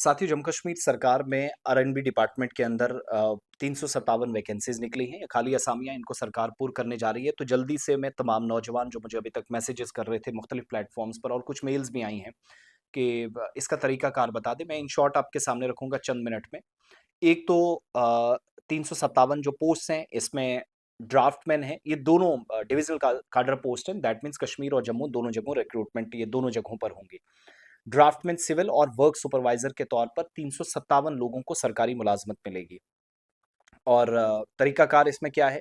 साथ ही जम्मू कश्मीर सरकार में आरएनबी डिपार्टमेंट के अंदर 357 वैकेंसीज निकली हैं। खाली असामियां इनको सरकार पूर्ण करने जा रही है। तो जल्दी से मैं तमाम नौजवान जो मुझे अभी तक मैसेजेस कर रहे थे मुख्तलिफ प्लेटफॉर्म्स पर, और कुछ मेल्स भी आई हैं कि इसका तरीकाकार बता दें। मैं इन शॉर्ट आपके सामने रखूंगा चंद मिनट में। एक तो 357 जो पोस्ट हैं इसमें ड्राफ्टमैन है, ये दोनों डिविजनल काडर पोस्ट हैं। दैट मीन्स कश्मीर और जम्मू दोनों जगहों रिक्रूटमेंट ये दोनों जगहों पर होंगी। ड्राफ्टमैन सिविल और वर्क सुपरवाइजर के तौर पर 357 लोगों को सरकारी मुलाजमत मिलेगी। और तरीकाकार इसमें क्या है,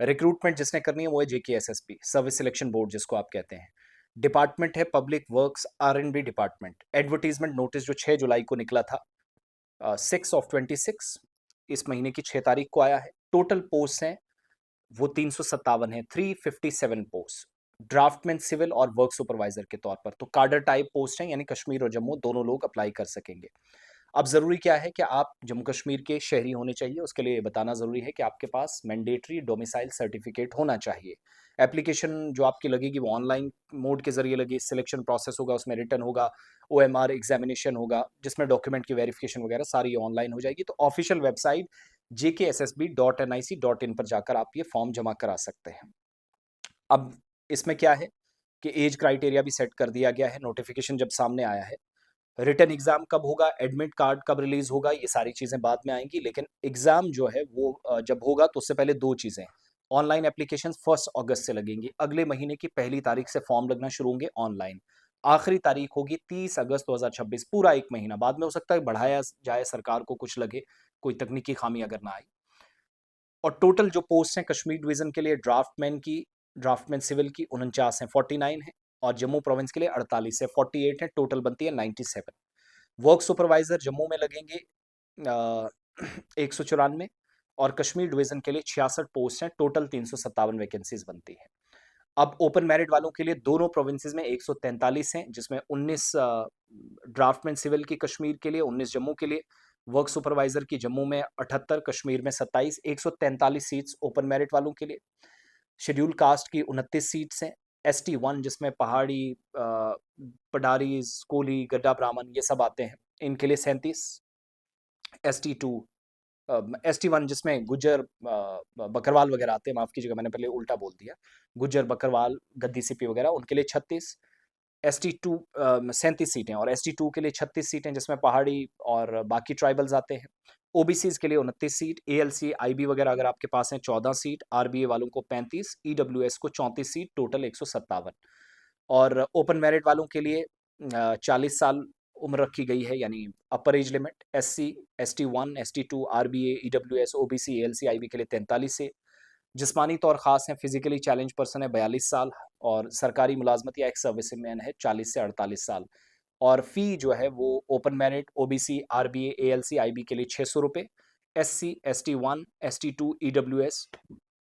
रिक्रूटमेंट जिसने करनी है वो है जेकेएसएसपी, सर्विस सिलेक्शन बोर्ड जिसको आप कहते हैं। डिपार्टमेंट है public works RNB department. Advertisement notice जो 6 जुलाई को निकला था, 6/26 इस महीने की 6 तारीख को आया है। टोटल पोस्ट हैं वो 357 है, 357 पोस्ट ड्राफ्टमैन सिविल और वर्क सुपरवाइजर के तौर पर। तो कार्डर टाइप पोस्ट हैं, यानी कश्मीर और जम्मू दोनों लोग अप्लाई कर सकेंगे। अब ज़रूरी क्या है कि आप जम्मू कश्मीर के शहरी होने चाहिए। उसके लिए बताना ज़रूरी है कि आपके पास मैंडेटरी डोमिसाइल सर्टिफिकेट होना चाहिए। एप्लीकेशन जो आपकी लगेगी वो ऑनलाइन मोड के ज़रिए लगेगी। सिलेक्शन प्रोसेस होगा, उसमें रिटन होगा, ओएमआर एग्जामिनेशन होगा, जिसमें डॉक्यूमेंट की वेरिफिकेशन वगैरह सारी ऑनलाइन हो जाएगी। तो ऑफिशियल वेबसाइट jkssb.nic.in पर जाकर आप ये फॉर्म जमा करा सकते हैं। अब इसमें क्या है कि एज क्राइटेरिया भी सेट कर दिया गया है। नोटिफिकेशन जब सामने आया है, रिटन एग्जाम कब होगा, एडमिट कार्ड कब रिलीज होगा, ये सारी चीजें बाद में आएंगी। लेकिन एग्जाम जो है वो जब होगा तो उससे पहले दो चीजें, ऑनलाइन एप्लीकेशन 1 अगस्त से लगेंगी। अगले महीने की पहली तारीख से फॉर्म लगना शुरू होंगे ऑनलाइन। आखिरी तारीख होगी 30 अगस्त 2026, पूरा एक महीना। बाद में हो सकता है बढ़ाया जाए, सरकार को कुछ लगे, कोई तकनीकी खामी अगर ना आई। और टोटल जो पोस्ट हैं कश्मीर डिवीजन के लिए ड्राफ्टमैन सिविल की 49 हैं, 49 है। और जम्मू प्रोविंस के लिए 48 है, 48 है। टोटल बनती है 97। वर्क सुपरवाइजर जम्मू में लगेंगे 194, और कश्मीर डिवीजन के लिए 66 पोस्ट हैं। टोटल 357 वैकेंसीज बनती है। अब ओपन मेरिट वालों के लिए दोनों प्रोविंसेस में 143 हैं, जिसमें 19 ड्राफ्टमैन सिविल की कश्मीर के लिए, 19 जम्मू के लिए। वर्क सुपरवाइजर की जम्मू में 78, कश्मीर में 27, 143 सीट्स ओपन मेरिट वालों के लिए। शेड्यूल कास्ट की 29 सीट्स हैं। ST1 जिसमें पहाड़ी, पडारीज, कोली, गड्ढा ब्राह्मण ये सब आते हैं, इनके लिए 37। ST2, ST1 जिसमें गुज्जर, बकरवाल वगैरह आते हैं, माफ कीजिएगा मैंने पहले उल्टा बोल दिया, गुज्जर, बकरवाल, गद्दी सिपी वगैरह, उनके लिए 36। ST2 37 सीटें, और ST2 के लिए 36 सीटें जिसमें पहाड़ी और बाकी ट्राइबल्स आते हैं। ओबीसीज के लिए 29 सीट, ALC IB वगैरह अगर आपके पास हैं 14 सीट, RBA वालों को 35, EWS को 34 सीट, टोटल 157। और ओपन मेरिट वालों के लिए 40 साल उम्र रखी गई है, यानी अपर age limit. SC, ST1, ST2, RBA, EWS, OBC, ALC IB के लिए 43 से। जिस्मानी तौर ख़ास हैं, फिजिकली चैलेंज पर्सन है 42 साल, और सरकारी मुलाजमत या एक्स सर्विसमैन है 40 से 48 साल। और फ़ी जो है वो open merit, OBC, RBA, ALC IB के लिए 600 रुपये, SC, ST1, ST2, EWS,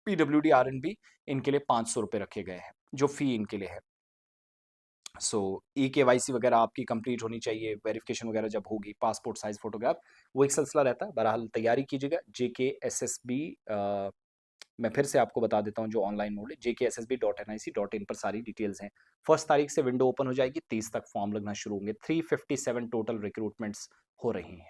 PWD, RNB इनके लिए 500 रुपये रखे गए हैं, जो फ़ी इनके लिए है। सो EKYC वगैरह आपकी कंप्लीट होनी चाहिए, वेरिफिकेशन वगैरह जब होगी, पासपोर्ट साइज फोटोग्राफ, वो एक सिलसिला रहता है। बहरहाल तैयारी कीजिएगा। JKSSB, मैं फिर से आपको बता देता हूँ जो ऑनलाइन मोड है, jkssb.nic.in पर सारी डिटेल्स हैं। 1 तारीख से विंडो ओपन हो जाएगी, 30 तक फॉर्म लगना शुरू होंगे। 357 टोटल रिक्रूटमेंट्स हो रही हैं।